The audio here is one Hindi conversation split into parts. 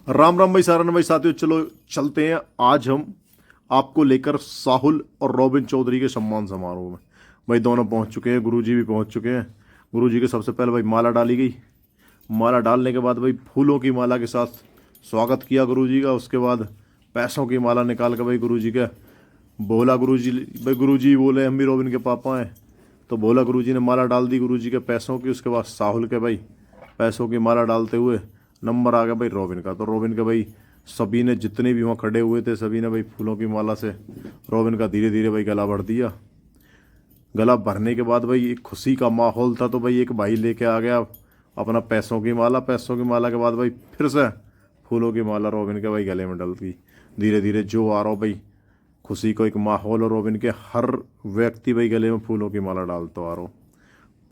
राम राम भाई, सारान भाई, साथियों, चलो चलते हैं। आज हम आपको लेकर साहुल और रॉबिन चौधरी के सम्मान समारोह में। भाई दोनों पहुंच चुके हैं, गुरुजी भी पहुंच चुके हैं। गुरुजी के सबसे पहले भाई माला डाली गई। माला डालने के बाद भाई फूलों की माला के साथ स्वागत किया गुरुजी का। उसके बाद पैसों की माला निकाल कर भाई गुरुजी का बोला। गुरुजी भाई, गुरुजी बोले हम भी रॉबिन के पापा हैं, तो बोला गुरुजी ने माला डाल दी गुरुजी के पैसों की। उसके बाद साहुल के भाई पैसों की माला डालते हुए नंबर आ गया भाई रॉबिन का। तो रॉबिन का भाई सभी ने, जितने भी वहाँ खड़े हुए थे, सभी ने भाई फूलों की माला से रॉबिन का धीरे धीरे भाई गला भर दिया। गला भरने के बाद भाई एक खुशी का माहौल था। तो भाई एक भाई लेके आ गया अपना पैसों की माला। पैसों की माला के बाद भाई फिर से फूलों की माला रॉबिन के भाई गले में डल गई। धीरे धीरे जो आ रहा हो भाई खुशी को एक माहौल, और रॉबिन के हर व्यक्ति भाई गले में फूलों की माला डालता आ रहा हो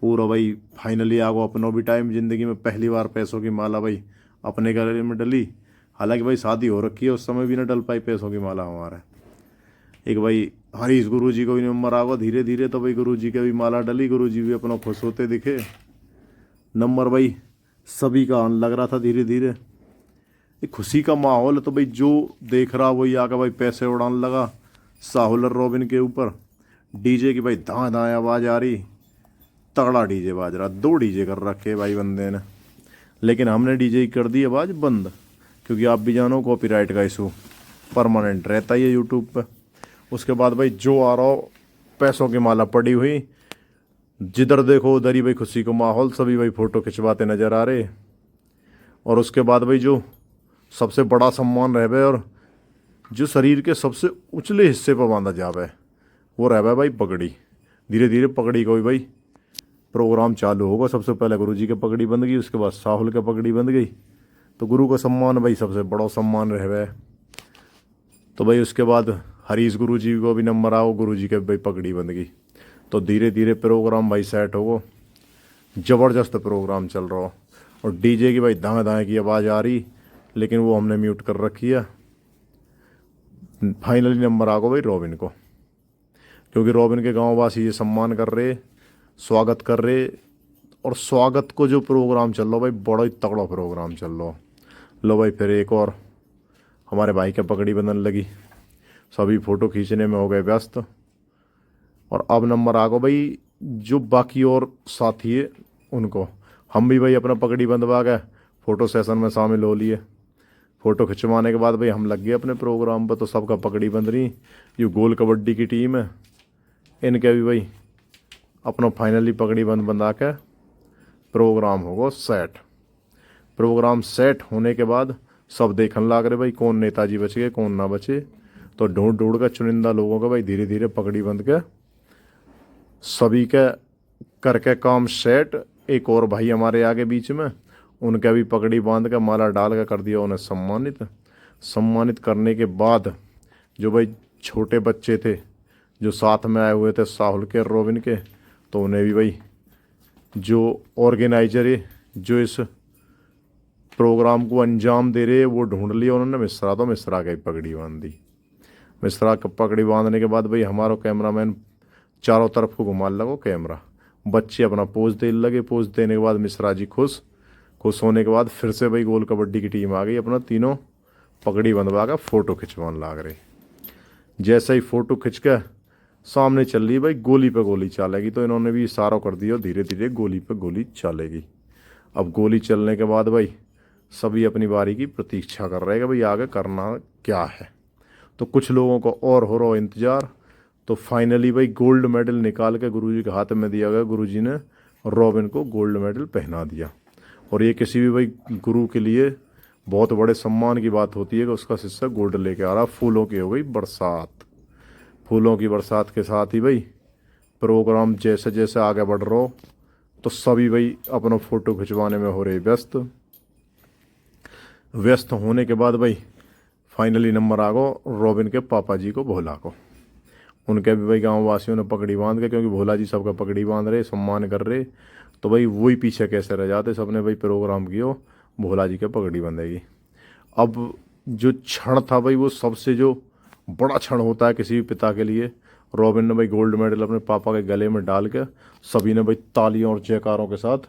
पूरा भाई। फाइनली आ गो अपनों भी टाइम, जिंदगी में पहली बार पैसों की माला भाई अपने गले में डली। हालांकि भाई शादी हो रखी है, उस समय भी ना डल पाई पैसों की माला हमारा। एक भाई हरीश गुरु जी को भी नंबर आ गया धीरे धीरे। तो भाई गुरु जी के भी माला डली, गुरु जी भी अपना खुश होते दिखे। नंबर भाई सभी का आने लग रहा था धीरे धीरे। एक खुशी का माहौल है। तो भाई जो देख रहा वही आकर भाई पैसे उड़ाने लगा साहुल और रॉबिन के ऊपर। डीजे की भाई दाएं दाएं आवाज़ आ रही, तगड़ा डीजे बाज रहा। 2 डीजे कर रखे भाई बंदे ने, लेकिन हमने डीजे की कर दी आवाज़ बंद, क्योंकि आप भी जानो कॉपीराइट का इशू परमानेंट रहता ही है यूट्यूब पे। उसके बाद भाई जो आ रहा हो पैसों की माला पड़ी हुई, जिधर देखो उधर ही भाई खुशी का माहौल। सभी भाई फ़ोटो खिंचवाते नज़र आ रहे। और उसके बाद भाई जो सबसे बड़ा सम्मान रह गए, और जो शरीर के सबसे उछले हिस्से पर बांधा जावे, वो रह गया भाई पगड़ी। धीरे धीरे पगड़ी को भी भाई प्रोग्राम चालू होगा। सबसे पहले गुरुजी की पगड़ी बंध गई, उसके बाद साहुल की पगड़ी बंध गई। तो गुरु का सम्मान भाई सबसे बड़ा सम्मान रह गया। तो भाई उसके बाद हरीश गुरु जी को भी नंबर आओ, गुरु जी के भाई पगड़ी बंध गई। तो धीरे धीरे प्रोग्राम भाई सेट हो, ज़बरदस्त प्रोग्राम चल रहा हो। और डीजे की भाई दाएं दाएं की आवाज़ आ रही, लेकिन वो हमने म्यूट कर रखी है। फाइनली नंबर आ गो भाई रॉबिन को, क्योंकि रॉबिन के गाँव वासी ये सम्मान कर रहे, स्वागत कर रहे। और स्वागत को जो प्रोग्राम चल रहा भाई बड़ा ही तगड़ा प्रोग्राम चल रहा। लो भाई फिर एक और हमारे भाई के पगड़ी बंधन लगी, सभी फ़ोटो खींचने में हो गए व्यस्त। और अब नंबर आ गो भाई जो बाकी और साथी है उनको। हम भी भाई अपना पगड़ी बंधवा गए, फ़ोटो सेशन में शामिल हो लिए। फ़ोटो खिंचवाने के बाद भाई हम लग गए अपने प्रोग्राम पर। तो सबका पगड़ी बंध रही। ये गोल कबड्डी की टीम है, इनके भी भाई अपना फाइनली पगड़ी बंधा के प्रोग्राम होगा सेट। प्रोग्राम सेट होने के बाद सब देखने लग रहे भाई कौन नेताजी बच गए कौन ना बचे। तो ढूंढ ढूंढ कर चुनिंदा लोगों का भाई धीरे धीरे पगड़ी बंध के सभी के करके काम सेट। एक और भाई हमारे आगे बीच में, उनका भी पगड़ी बांध के माला डाल के कर दिया उन्हें सम्मानित। सम्मानित करने के बाद जो भाई छोटे बच्चे थे जो साथ में आए हुए थे साहुल के और रॉबिन के, तो उन्हें भी भाई जो ऑर्गेनाइजर है जो इस प्रोग्राम को अंजाम दे रहे वो ढूंढ लिया उन्होंने। मिश्रा, तो मिश्रा की पगड़ी बांध दी। मिश्रा की पगड़ी बांधने के बाद भाई हमारा कैमरामैन चारों तरफ को घुमा लगो कैमरा। बच्चे अपना पोज देने लगे। पोज देने के बाद मिश्रा जी खुश होने के बाद फिर से भाई गोल कबड्डी की टीम आ गई। अपना तीनों पगड़ी बंधवा कर फ़ोटो खिंचवाने लग रहे। जैसे ही फ़ोटो खिंच के सामने चल रही भाई गोली पे गोली चलेगी, तो इन्होंने भी इशारा कर दिया धीरे धीरे गोली पे गोली चलेगी। अब गोली चलने के बाद भाई सभी अपनी बारी की प्रतीक्षा कर रहे हैं कि भाई आगे करना क्या है। तो कुछ लोगों को और हो रहा इंतज़ार। तो फाइनली भाई गोल्ड मेडल निकाल के गुरुजी के हाथ में दिया गया। गुरुजी ने रॉबिन को गोल्ड मेडल पहना दिया। और ये किसी भी भाई गुरु के लिए बहुत बड़े सम्मान की बात होती है कि उसका शिष्य गोल्ड लेके आ रहा। फूलों की हो गई बरसात। फूलों की बरसात के साथ ही भाई प्रोग्राम जैसे जैसे आगे बढ़ रहा हो, तो सभी भाई अपना फ़ोटो खिंचवाने में हो रहे व्यस्त होने के बाद भाई फाइनली नंबर आ गो रॉबिन के पापा जी को, भोला को। उनके भी भाई गाँव वासियों ने पगड़ी बांध के, क्योंकि भोला जी सबका पगड़ी बांध रहे, सम्मान कर रहे, तो भाई वही पीछे कैसे रह जाते। सबने भाई प्रोग्राम किया भोला जी के पगड़ी बंधेगी। अब जो क्षण था भाई वो सबसे जो बड़ा क्षण होता है किसी भी पिता के लिए। रॉबिन ने भाई गोल्ड मेडल अपने पापा के गले में डाल के सभी ने भाई तालियों और जयकारों के साथ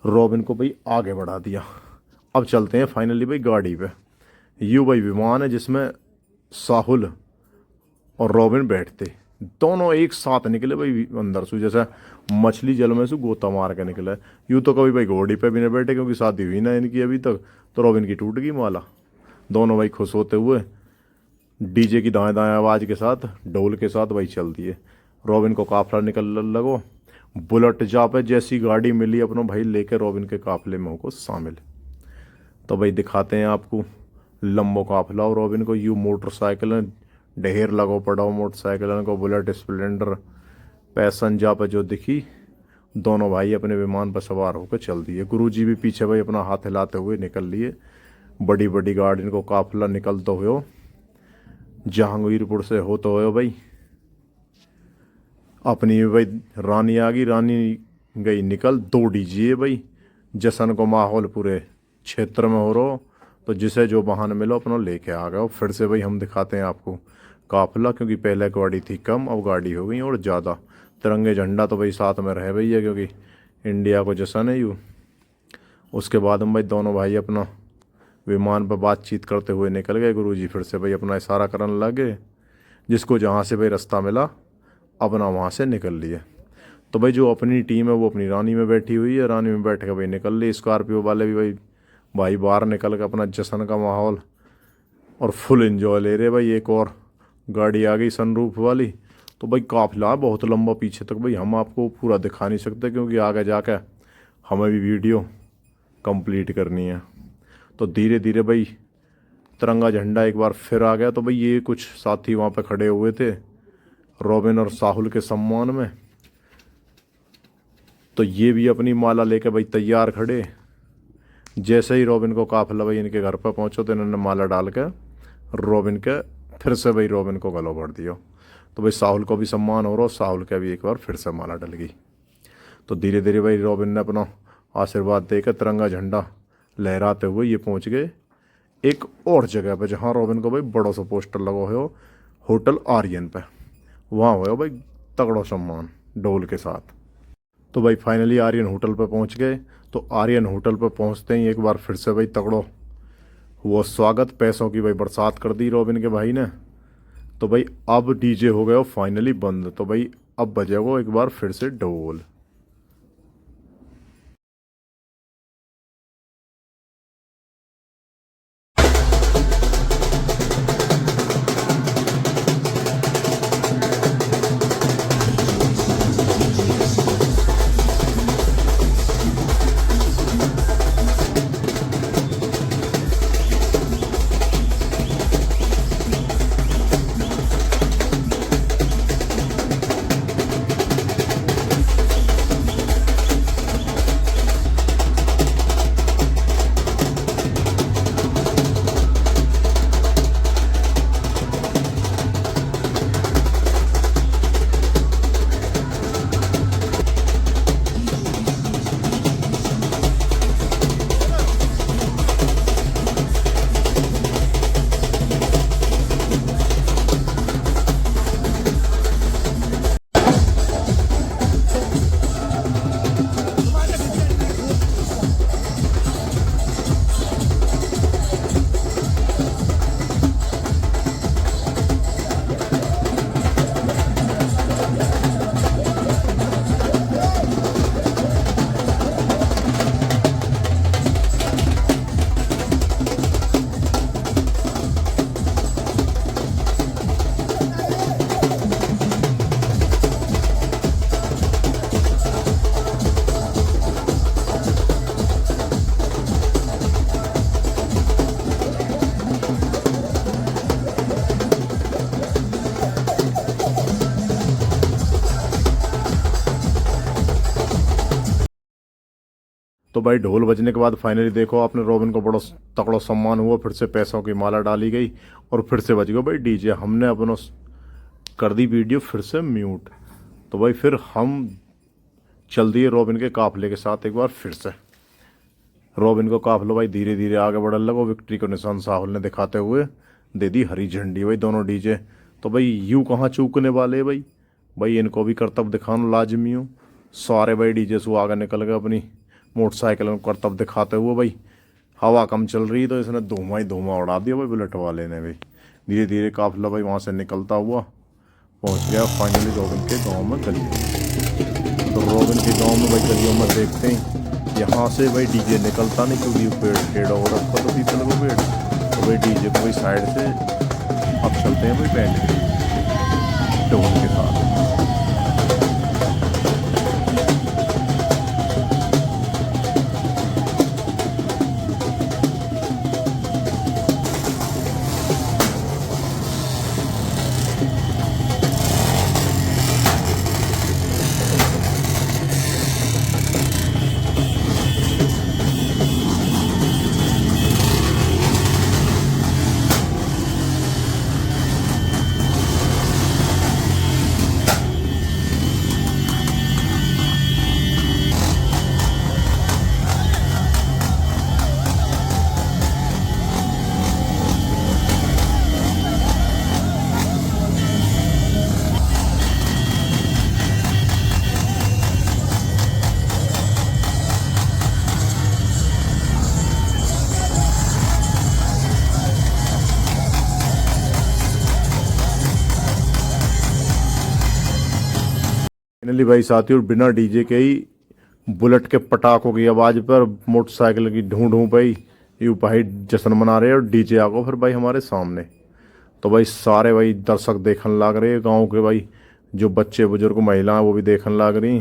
रॉबिन को भाई आगे बढ़ा दिया। अब चलते हैं फाइनली भाई गाड़ी पे। यू भाई विमान है जिसमें साहुल और रॉबिन बैठते, दोनों एक साथ निकले भाई अंदर से, जैसे मछली जल में से गोता मार के निकले। यूँ तो कभी भाई घोड़ी पे भी नहीं बैठे क्योंकि शादी हुई ना इनकी अभी तक, तो रॉबिन की टूट गई माला। दोनों भाई खुश होते हुए डीजे की दाएं दाएं आवाज़ के साथ, ढोल के साथ भाई चलती है। रॉबिन को काफिला निकल लगो। बुलेट जा पे जैसी गाड़ी मिली अपना भाई लेके रॉबिन के काफिले में होको शामिल। तो भाई दिखाते हैं आपको लंबो काफिला और रॉबिन को। यू मोटरसाइकिल ढेर लगो पड़ाओ, मोटरसाइकिल को बुलेट स्प्लेंडर पैसन जा पे जो दिखी, दोनों भाई अपने विमान पर सवार होकर चल दिए। गुरुजी भी पीछे भाई अपना हाथ हिलाते हुए निकल लिए। बड़ी बड़ी गाड़ी को काफिला निकलते हुए जहांगीरपुर से होते हुए भाई अपनी भाई रानी आ गई। रानी गई निकल। 2 डीजे भाई, जश्न को माहौल पूरे क्षेत्र में हो रहा, तो जिसे जो वाहन मिलो अपना लेके आ गए। फिर से भाई हम दिखाते हैं आपको काफिला, क्योंकि पहले गाड़ी थी कम, अब गाड़ी हो गई और ज़्यादा। तिरंगे झंडा तो भाई साथ में रहे भैया, क्योंकि इंडिया को जश्न है यूँ। उसके बाद हम भाई दोनों भाई अपना विमान पर बातचीत करते हुए निकल गए। गुरुजी फिर से भाई अपना इशारा करने लगे, जिसको जहाँ से भाई रास्ता मिला अपना वहाँ से निकल लिए। तो भाई जो अपनी टीम है वो अपनी रानी में बैठी हुई है, रानी में बैठ के भाई निकल ली। स्कॉर्पियो वाले भी भाई बाहर निकल के अपना जश्न का माहौल और फुल एंजॉय ले रहे भाई। एक और गाड़ी आ गई सनरूफ वाली। तो भाई काफिला बहुत लंबा पीछे तक भाई, हम आपको पूरा दिखा नहीं सकते क्योंकि आगे जाके हमें भी वीडियो कंप्लीट करनी है। तो धीरे धीरे भाई तिरंगा झंडा एक बार फिर आ गया। तो भाई ये कुछ साथी वहाँ पे खड़े हुए थे रॉबिन और साहुल के सम्मान में, तो ये भी अपनी माला लेके भाई तैयार खड़े। जैसे ही रॉबिन को काफिला भाई इनके घर पर पहुंचो तो इन्होंने माला डाल के रॉबिन के फिर से भाई रॉबिन को गलो भर दिया। तो भाई साहुल को भी सम्मान हो रहा, साहुल का भी एक बार फिर से माला डल गई। तो धीरे धीरे भाई रॉबिन ने अपना आशीर्वाद देकर तिरंगा झंडा लहराते हुए ये पहुंच गए एक और जगह पे, जहाँ रॉबिन को भाई बड़ा सा पोस्टर लगा हो होटल आर्यन पे। वहाँ हुआ भाई तगड़ो सम्मान ढोल के साथ। तो भाई फाइनली आर्यन होटल पे पहुंच गए। तो आर्यन होटल पे पहुंचते ही एक बार फिर से भाई तगड़ो हुआ स्वागत, पैसों की भाई बरसात कर दी रॉबिन के भाई ने। तो भाई अब डीजे हो गया फाइनली बंद। तो भाई अब बजेगा एक बार फिर से ढोल। तो भाई ढोल बजने के बाद फाइनली देखो आपने रॉबिन को बड़ा तगड़ा सम्मान हुआ, फिर से पैसों की माला डाली गई और फिर से बज गया भाई डीजे। हमने अपना कर दी वीडियो फिर से म्यूट। तो भाई फिर हम चल दिए रॉबिन के काफिले के साथ एक बार फिर से। रॉबिन को काफिला भाई धीरे धीरे आगे बढ़ने लगा। विक्ट्री को निशान साहुल ने दिखाते हुए दे दी हरी झंडी भाई दोनों डीजे। तो भाई यूँ कहाँ चूकने वाले भाई, भाई इनको भी कर्तव्य दिखाना लाजमी हो। सारे भाई डीजे से आगे निकल गए अपनी मोटरसाइकिल में कर्तव्य दिखाते हुए भाई हवा कम चल रही तो इसने धुआं ही धुआं उड़ा दिया भाई बुलेट वाले ने भाई। धीरे धीरे काफिला भाई वहाँ से निकलता हुआ पहुँच गया फाइनली रॉबिन के गांव में गली। तो रॉबिन के गांव में भाई गलियों में देखते हैं यहाँ से भाई डीजे निकलता नहीं, क्योंकि पेड़ टेढ़ा हो रखा तो पीपल को पेड़। तो भाई डीजे को भाई साइड से अब चलते हैं भाई बैंड के ढोल के साथ। फाइनली भाई साथियों बिना डीजे के ही बुलेट के पटाखों की आवाज़ पर मोटरसाइकिल की ढूं ढूं पाई यू भाई जश्न मना रहे हैं। और डीजे आगो फिर भाई हमारे सामने। तो भाई सारे भाई दर्शक देखने लग रहे हैं, गांव के भाई जो बच्चे बुजुर्ग महिलाएं वो भी देखने लग रही।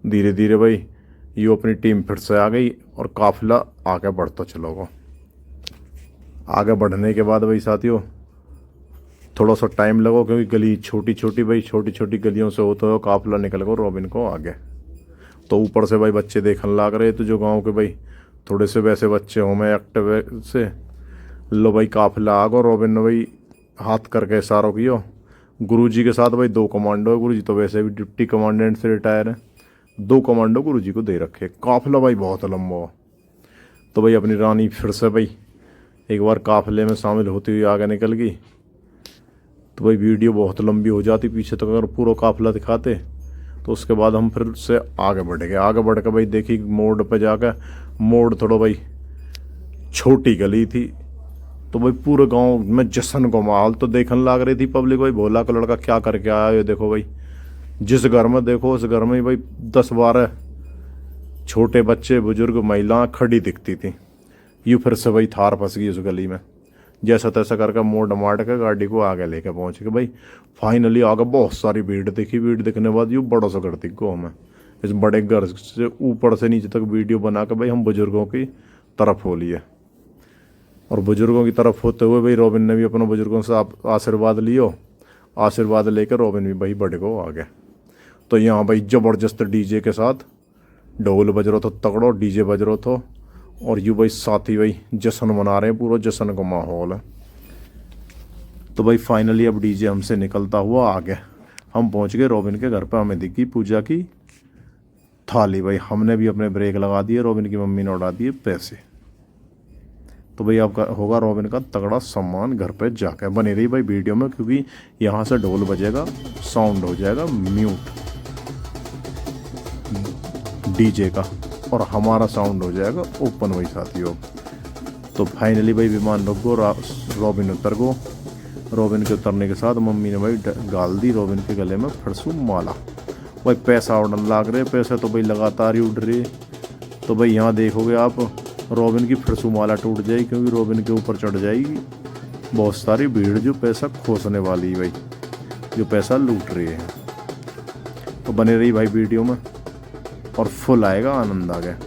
धीरे धीरे भाई यू अपनी टीम फिर से आ गई और काफिला आगे बढ़ता चलोगा। आगे बढ़ने के बाद भाई साथियों थोड़ा सा टाइम लगो, क्योंकि गली छोटी छोटी भाई छोटी छोटी गलियों से होते हो काफिला निकल गो रॉबिन को आगे। तो ऊपर से भाई बच्चे देखने लग रहे तो जो गांव के भाई थोड़े से वैसे बच्चे हों मैं एक्टिव से लो भाई काफिला आ गो। रॉबिन ने भाई हाथ करके इशारों कियो। गुरुजी के साथ भाई 2 कमांडो है, गुरुजी तो वैसे भी डिप्टी कमांडेंट से रिटायर है, 2 कमांडो गुरुजी को दे रखे। काफिला भाई बहुत लंबा हो। तो भाई अपनी रानी फिर से भाई एक बार काफिले में शामिल होती हुई आगे निकल गई। तो भाई वीडियो बहुत लंबी हो जाती पीछे तक अगर पूरा काफिला दिखाते। तो उसके बाद हम फिर से आगे बढ़ गए। आगे बढ़ कर भाई देखी मोड़ पे जाकर, मोड़ थोड़ा भाई छोटी गली थी। तो भाई पूरे गांव में जश्न को माहौल तो देखने लग रही थी पब्लिक। भाई भोला का लड़का क्या करके आया ये देखो भाई। जिस घर में देखो उस घर में भाई 10-12 छोटे बच्चे बुजुर्ग महिलाएं खड़ी दिखती थी। यूँ फिर से भाई थार फंस गई उस गली में। जैसा तैसा करके मोड़ मार के गाड़ी को आगे लेके पहुंच गए भाई। फाइनली आगे बहुत सारी भीड़ दिखी। भीड़ दिखने बाद यूँ बड़ा सा घर दिख गो हमें। इस बड़े घर से ऊपर से नीचे तक वीडियो बना के भाई हम बुजुर्गों की तरफ हो लिए। और बुजुर्गों की तरफ होते हुए भाई रॉबिन ने भी अपने बुजुर्गों से आशीर्वाद लियो। आशीर्वाद लेकर रॉबिन भी भाई बड़े को आ गया। तो यहाँ भाई ज़बरदस्त डीजे के साथ ढोल बज रहा था तगड़ो, डीजे बज रहा था। और यूँ भाई साथी भाई जश्न मना रहे हैं, पूरा जश्न का माहौल है। तो भाई फाइनली अब डीजे हमसे निकलता हुआ आ गया। हम पहुँच गए रॉबिन के घर पर। हमें दिखी पूजा की थाली। भाई हमने भी अपने ब्रेक लगा दिए, रॉबिन की मम्मी ने उड़ा दिए पैसे। तो भाई आपका होगा रॉबिन का तगड़ा सम्मान घर पे जाकर। बने रही भाई वीडियो में, क्योंकि यहाँ से ढोल बजेगा, साउंड हो जाएगा म्यूट डीजे का और हमारा साउंड हो जाएगा ओपन भाई साथियों। तो फाइनली भाई विमान रुक गो, रॉबिन उतर गो। रॉबिन के उतरने के साथ मम्मी ने भाई गाल दी रॉबिन के गले में फरसू माला। भाई पैसा उड़न लाग रहे, पैसे तो भाई लगातार ही उड़ रहे। तो भाई यहाँ देखोगे आप रॉबिन की फरसू माला टूट जाएगी, क्योंकि रॉबिन के ऊपर चढ़ जाएगी बहुत सारी भीड़ जो पैसा खोसने वाली भाई, जो पैसा लूट रही है। तो बने रही भाई वीडियो में और फुल आएगा, आनंद आ गया।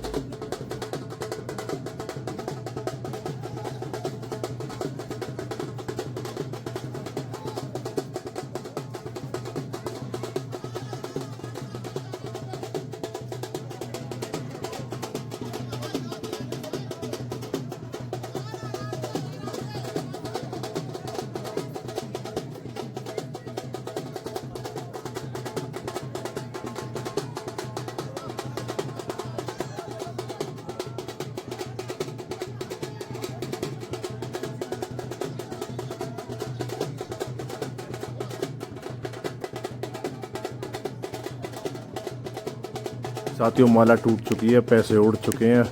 साथियों माला टूट चुकी है, पैसे उड़ चुके हैं,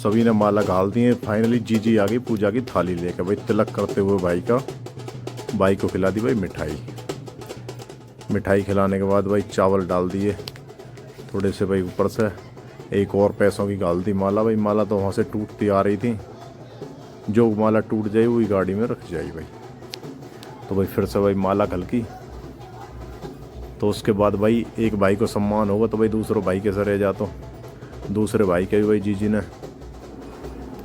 सभी ने माला घाल दी है। फाइनली जीजी आ गई पूजा की थाली लेकर भाई, तिलक करते हुए भाई को खिला दी भाई मिठाई खिलाने के बाद भाई चावल डाल दिए थोड़े से भाई, ऊपर से एक और पैसों की घाल दी माला भाई। माला तो वहाँ से टूटती आ रही थी, जो माला टूट जाए वही गाड़ी में रख जाए भाई। तो भाई फिर से भाई माला खलकी। तो उसके बाद भाई एक भाई को सम्मान होगा तो भाई दूसरे भाई के सर रह जाता, दूसरे भाई के भी भाई जीजी ने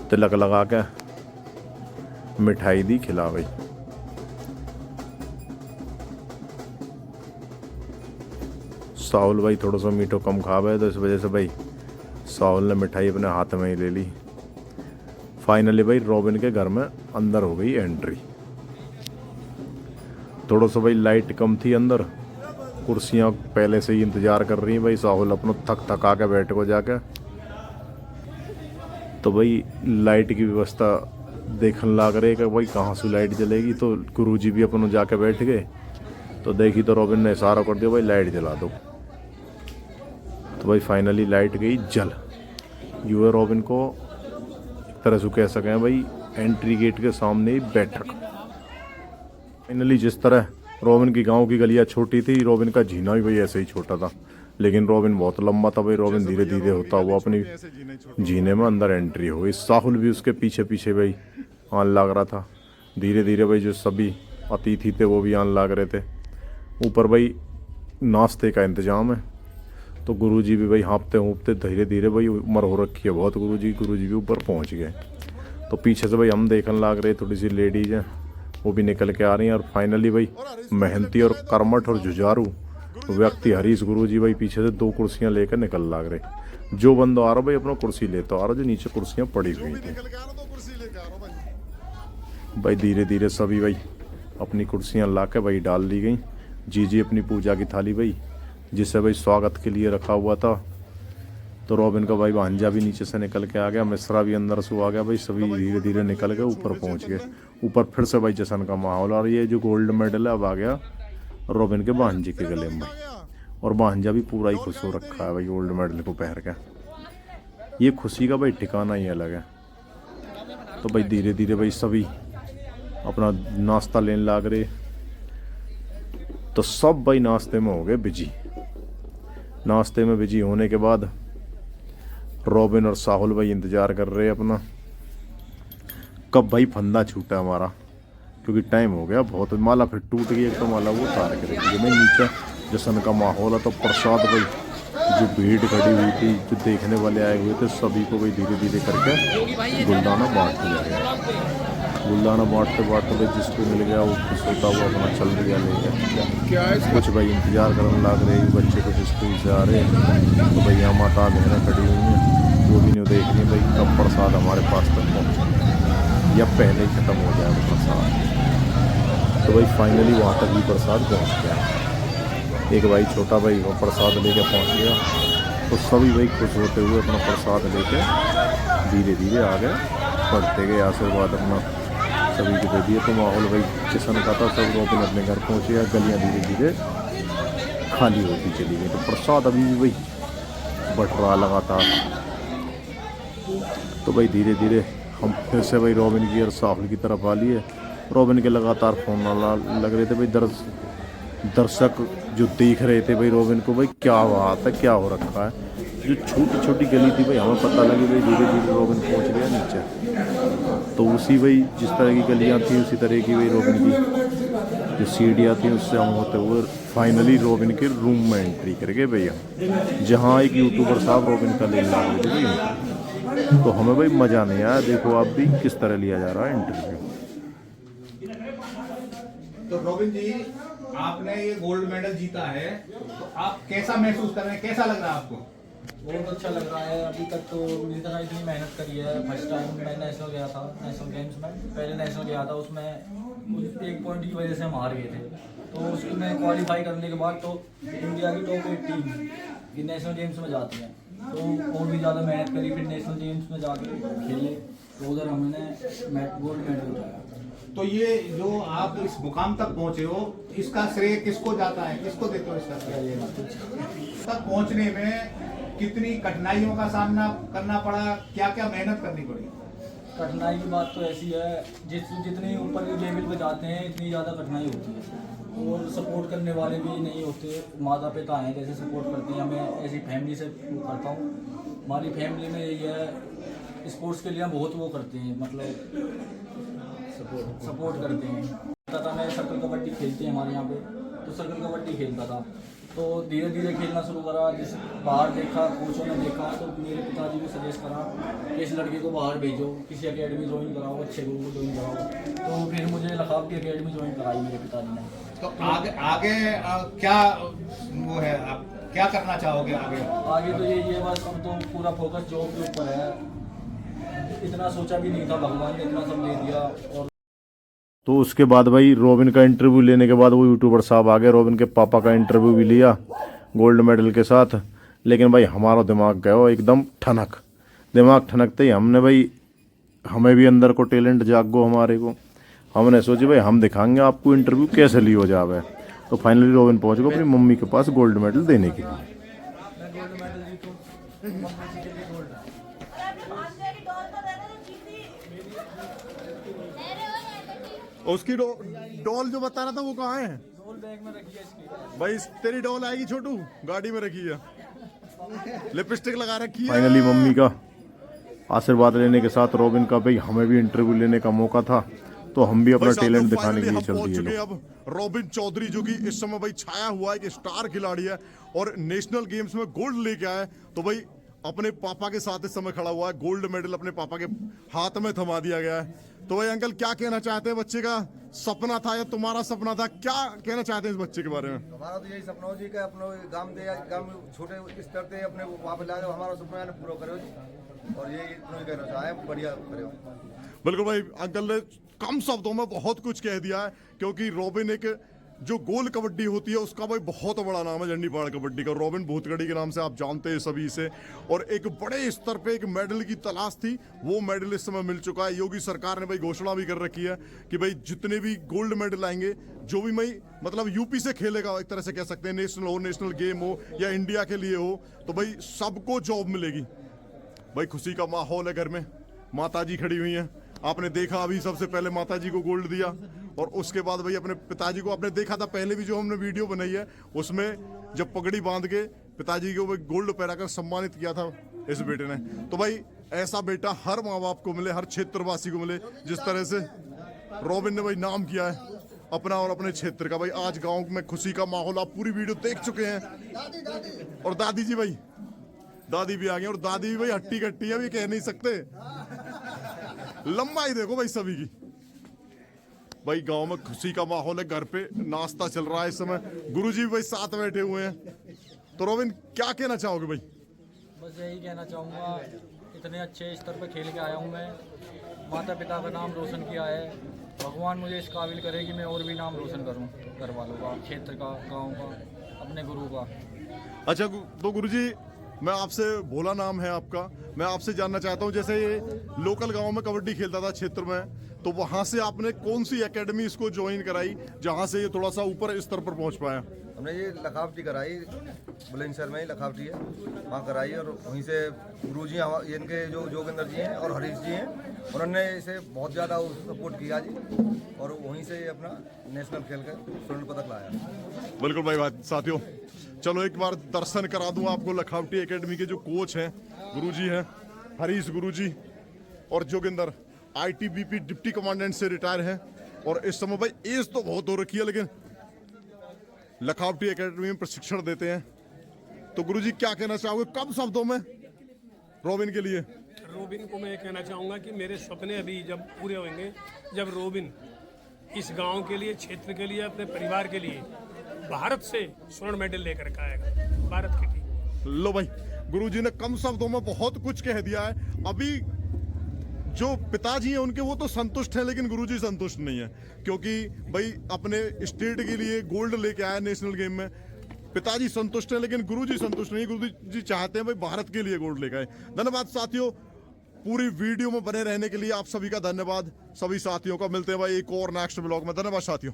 तिलक लगा के मिठाई दी खिला भाई। साहुल भाई थोड़ा सा मीठो कम खा गए, तो इस वजह से भाई साहुल ने मिठाई अपने हाथ में ही ले ली। फाइनली भाई रॉबिन के घर में अंदर हो गई एंट्री। थोड़ा सा भाई लाइट कम थी अंदर, कुर्सियां पहले से ही इंतजार कर रही हैं भाई। साहुल अपना थका के बैठ को जाके, तो भाई लाइट की व्यवस्था देखने लग रहे कि भाई कहाँ से लाइट जलेगी। तो गुरुजी भी अपन जाके बैठ गए, तो देखी तो रॉबिन ने इशारा कर दिया भाई लाइट जला दो। तो भाई फाइनली लाइट गई जल। यूए रॉबिन को एक तरह से कह सकें भाई एंट्री गेट के सामने ही बैठक। फाइनली जिस तरह रॉबिन की गांव की गलियां छोटी थी, रॉबिन का जीना भी भाई ऐसे ही छोटा था, लेकिन रॉबिन बहुत लंबा था भाई। रॉबिन धीरे धीरे होता हुआ अपनी जीने में अंदर एंट्री हो गई। साहुल भी उसके पीछे पीछे भाई आन लग रहा था। धीरे धीरे भाई जो सभी अतिथि थे वो भी आन लग रहे थे। ऊपर भाई नाश्ते का इंतजाम है, तो गुरुजी भी भाई हाँपते धीरे धीरे भाई उम्र हो रखी है बहुत गुरुजी भी ऊपर पहुंच गए। तो पीछे से भाई हम देखने लग रहे, थोड़ी सी लेडीज हैं वो भी निकल के आ रही हैं। और फाइनली भाई मेहनती और कर्मठ और जुझारू व्यक्ति हरीश गुरुजी भाई पीछे से 2 कुर्सियां लेकर निकल लग रहे। जो बंदा आ रहा भाई अपना कुर्सी लेता आ रहा, जो नीचे कुर्सियां पड़ी हुई थी भाई। धीरे धीरे सभी भाई अपनी कुर्सियां ला के भाई डाल दी गई। जीजी अपनी पूजा की थाली भाई जिसे भाई स्वागत के लिए रखा हुआ था। तो रॉबिन का भाई भांजा भी नीचे से निकल के आ गया, मिश्रा भी अंदर से आ गया भाई। सभी धीरे धीरे निकल के ऊपर पहुंच गए। ऊपर फिर से भाई जश्न का माहौल। और ये जो गोल्ड मेडल है अब आ गया रॉबिन के भांजे के गले में भाई। और भांजा भी पूरा ही खुश हो रखा है भाई गोल्ड मेडल को पहन के। ये खुशी का भाई ठिकाना ही अलग है। तो भाई धीरे धीरे भाई सभी अपना नाश्ता लेने लग रहे। तो सब भाई नाश्ते में हो गए बिजी। नाश्ते में बिजी होने के बाद रॉबिन और साहुल भाई इंतजार कर रहे अपना कब भाई फंदा छूटा हमारा, क्योंकि टाइम हो गया बहुत। माला फिर टूट गई एक तो माला वो तार के रखी मैं नीचे। जश्न का माहौल है तो प्रसाद भाई जो भीड़ खड़ी हुई थी, जो देखने वाले आए हुए थे, सभी को भाई धीरे धीरे करके गुलदाना बांट दिया गया। गुलदाना बांटते भाई जिसको मिल गया वो खुश होता हुआ अपना चल गया लेकर। कुछ भाई इंतजार करने लग रहे, बच्चे कुछ स्कूल से आ रहे हैं। तो भाई यहाँ माता बहनें खड़ी हुई हैं, वो भी नहीं देख रही भाई कब प्रसाद हमारे पास तक पहुँचे या पहले ही ख़त्म हो जाए प्रसाद। तो भाई फाइनली वहाँ तक भी प्रसाद पहुँच गया। एक भाई छोटा भाई वो प्रसाद लेके पहुँच गया। तो सभी भाई खुश होते हुए अपना प्रसाद लेके धीरे धीरे आगे बढ़ते गए। आशीर्वाद अपना सभी को दे दिए। तो माहौल भाई जश्न का था, सब रॉबिन अपने घर पहुँचे या गलियाँ धीरे धीरे खाली होती चली गई। तो प्रसाद अभी भी भाई बढ़ रहा लगातार। तो भाई धीरे धीरे हम फिर से भाई रॉबिन की और साहुल की तरफ आ लिए। रॉबिन के लगातार फोन लग रहे थे भाई। दर्शक जो देख रहे थे भाई रॉबिन को, भाई क्या बात है, क्या हो रखा है। जो छोटी छोटी गली थी भाई हमें पता लगी भाई धीरे धीरे रॉबिन पहुंच गया नीचे। तो उसी भाई जिस तरह की गलियां थी उसी तरह की भाई रॉबिन की जो सीढ़ियाँ थी उससे हम होते हुए फाइनली रॉबिन के रूम में एंट्री करके भैया, जहाँ एक यूट्यूबर साहब रॉबिन का ले ला रहे थे भाई। तो हमें भाई मज़ा नहीं आया। देखो आप भी किस तरह लिया जा रहा है इंटरव्यू। तो रॉबिन जी आपने ये गोल्ड मेडल जीता है, तो आप कैसा महसूस कर रहे हैं, कैसा लग रहा है आपको? बहुत अच्छा लग रहा है। अभी तक तो मेरी तरह इतनी मेहनत करी है। फर्स्ट टाइम मैं नेशनल गया था, नेशनल गेम्स में पहले नेशनल गया था, उसमें एक पॉइंट की वजह से हम हार गए थे। तो उसमें क्वालिफाई करने के बाद तो इंडिया की टॉप 8 टीम ये नेशनल गेम्स में जाती है। तो और भी ज़्यादा मेहनत करी, फिर नेशनल गेम्स में जाके खेले, तो उधर हमने गोल्ड मेडल उठाया। तो ये जो आप इस मुकाम तक पहुंचे हो, इसका श्रेय किसको जाता है, किसको देते हो इसका श्रेय? तक पहुंचने में कितनी कठिनाइयों का सामना करना पड़ा, क्या क्या मेहनत करनी पड़ी? कठिनाई की बात तो ऐसी है, जितनी ऊपर के लेवल पे जाते हैं इतनी ज़्यादा कठिनाई होती है और सपोर्ट करने वाले भी नहीं होते। माता पिता हैं जैसे सपोर्ट करते हैं हमें, ऐसी फैमिली से करता हूँ। हमारी फैमिली में यही है, स्पोर्ट्स के लिए हम बहुत वो करते हैं, मतलब सपोर्ट करते हैं। पता था मैं सर्कल कबड्डी खेलती है हमारे यहाँ पे, तो सर्कल कबड्डी खेलता था, तो धीरे धीरे खेलना शुरू करा। जिस बाहर देखा, कोचों ने देखा, तो मेरे पिताजी ने सजेस्ट करा कि इस लड़के को बाहर भेजो, किसी एकेडमी ज्वाइन कराओ, अच्छे गुरु को ज्वाइन कराओ। तो फिर मुझे लखावटी एकेडमी ज्वाइन कराई मेरे पिताजी ने। तो आगे क्या वो है, आप क्या करना चाहोगे आगे? आगे तो यही है बस, अब तो पूरा फोकस जॉब के ऊपर है। इतना सोचा भी नहीं था, भगवान ने इतना सब दे दिया। और तो उसके बाद भाई रॉबिन का इंटरव्यू लेने के बाद वो यूट्यूबर साहब आ गए, रॉबिन के पापा का इंटरव्यू भी लिया गोल्ड मेडल के साथ। लेकिन भाई हमारा दिमाग गया एकदम ठनक, दिमाग ठनकते ही हमने भाई, हमें भी अंदर को टैलेंट जागो हमारे को, हमने सोचे भाई हम दिखाएंगे आपको इंटरव्यू कैसे लियो जावे। तो फाइनली रॉबिन पहुंच गए अपनी मम्मी के पास गोल्ड मेडल देने के लिए। मैं गोल्ड मेडल जीतूं, मम्मी के लिए गोल्ड। उसकी डॉल जो बता रहा था वो कहाँ है? डॉल बैग में रखी है इसकी। भाई तेरी डॉल आएगी छोटू, गाड़ी में रखी है, लिपस्टिक लगा रखी है। फाइनली मम्मी का आशीर्वाद लेने के साथ रॉबिन का भाई हमें भी इंटरव्यू लेने का मौका था, तो हम भी अपना टैलेंट दिखाने के लिए चल दिए। अब रॉबिन चौधरी जो कि इस समय भाई छाया हुआ है कि स्टार खिलाड़ी है और नेशनल गेम्स में गोल्ड लेके आया है, तो भाई अपने पापा के साथ इस समय खड़ा हुआ है, गोल्ड मेडल अपने पापा के हाथ में थमा दिया गया है। तो भाई अंकल क्या कहना चाहते हैं, बच्चे का सपना था या तुम्हारा सपना था, क्या कहना चाहते हैं इस बच्चे के बारे में? हमारा तो यही सपना हो जी का अपने गांव छोटे स्तर से अपने वहाँ पे लाके हमारा सपना पूरा करो जी, और यही इतना कहना चाहे बढ़िया करो। बिल्कुल भाई, अंकल ने कम शब्दों में बहुत कुछ कह दिया है, क्योंकि रॉबिन एक जो गोल कबड्डी होती है उसका भाई बहुत बड़ा नाम है, झंडीपाड़ कबड्डी का। रॉबिन भूतगढ़ी के नाम से आप जानते हैं सभी से, और एक बड़े स्तर पे एक मेडल की तलाश थी, वो मेडल इस समय मिल चुका है। योगी सरकार ने भाई घोषणा भी कर रखी है कि भाई जितने भी गोल्ड मेडल आएंगे, जो भी भाई मतलब यूपी से खेलेगा, एक तरह से कह सकते हैं, नेशनल हो, नेशनल गेम हो या इंडिया के लिए हो, तो भाई सबको जॉब मिलेगी। भाई खुशी का माहौल है घर में, माता जी खड़ी हुई हैं, आपने देखा अभी सबसे पहले माता जी को गोल्ड दिया, और उसके बाद भाई अपने पिताजी को आपने देखा था पहले भी जो हमने वीडियो बनाई है उसमें, जब पगड़ी बांध के पिताजी को गोल्ड पहनाकर सम्मानित किया था इस बेटे ने। तो भाई ऐसा बेटा हर माँ बाप को मिले, हर क्षेत्रवासी को मिले, जिस तरह से रॉबिन ने भाई नाम किया है अपना और अपने क्षेत्र का। भाई आज गाँव में खुशी का माहौल, आप पूरी वीडियो देख चुके हैं। और दादी जी भाई, दादी भी आ गई, और दादी भी भाई हट्टी कट्टी है, भी कह नहीं सकते, लंबाई देखो भाई सभी की। भाई गांव में खुशी का माहौल है, घर पे नाश्ता चल रहा है इस समय, गुरुजी भी भाई साथ बैठे हुए हैं। तो रॉबिन क्या कहना चाहोगे भाई? बस यही कहना चाहूँगा, इतने अच्छे स्तर पर खेल के आया हूँ मैं, माता पिता का नाम रोशन किया है, भगवान मुझे इस काबिल करे कि मैं और भी नाम रोशन करूँ, घर वालों का, क्षेत्र का, गाँव का, अपने गुरु का। अच्छा, तो गुरुजी मैं आपसे, भोला नाम है आपका, मैं आपसे जानना चाहता हूँ, जैसे ये लोकल गांव में कबड्डी खेलता था क्षेत्र में, तो वहाँ से आपने कौन सी एकेडमी इसको ज्वाइन कराई जहाँ से ये थोड़ा सा ऊपर स्तर पर पहुँच पाया? हमने ये लखावटी कराई, बुलंदशहर में ही लखावटी है, वहाँ कराई, और वहीं से गुरुजी इनके जो जोगिंदर जी हैं और हरीश जी हैं, उन्होंने इसे बहुत ज़्यादा सपोर्ट किया जी, और वहीं से अपना नेशनल खेल कर स्वर्ण पदक लाया। बिल्कुल भाई बात साथियों, चलो एक बार दर्शन करा दूं आपको लखावटी एकेडमी के जो कोच हैं, गुरुजी हैं हरीश गुरुजी, और जोगिंदर ITBP डिप्टी कमांडेंट से रिटायर हैं, और इस समय भाई एज तो बहुत हो रखी है, लेकिन लखावटी एकेडमी में प्रशिक्षण देते हैं। तो गुरुजी क्या कहना चाहोगे कम शब्दों में रॉबिन के लिए? रॉबिन को मैं कहना चाहूँगा कि मेरे सपने अभी जब पूरे होंगे, जब रॉबिन इस गांव के लिए, क्षेत्र के लिए, अपने परिवार के लिए भारत से स्वर्ण मेडल लेकर के आएगा, भारत की टीम। लो भाई, गुरुजी ने कम शब्दों में बहुत कुछ कह दिया है। अभी जो पिताजी हैं उनके वो तो संतुष्ट हैं, लेकिन गुरुजी संतुष्ट नहीं है, क्योंकि भाई अपने स्टेट के लिए गोल्ड लेके आया नेशनल गेम में। पिताजी संतुष्ट हैं लेकिन गुरुजी संतुष्ट नहीं, गुरुजी चाहते हैं भाई भारत के लिए गोल्ड लेके आए। धन्यवाद साथियों, पूरी वीडियो में बने रहने के लिए आप सभी का धन्यवाद। सभी साथियों का मिलते हैं भाई एक और नेक्स्ट ब्लॉग में। धन्यवाद साथियों।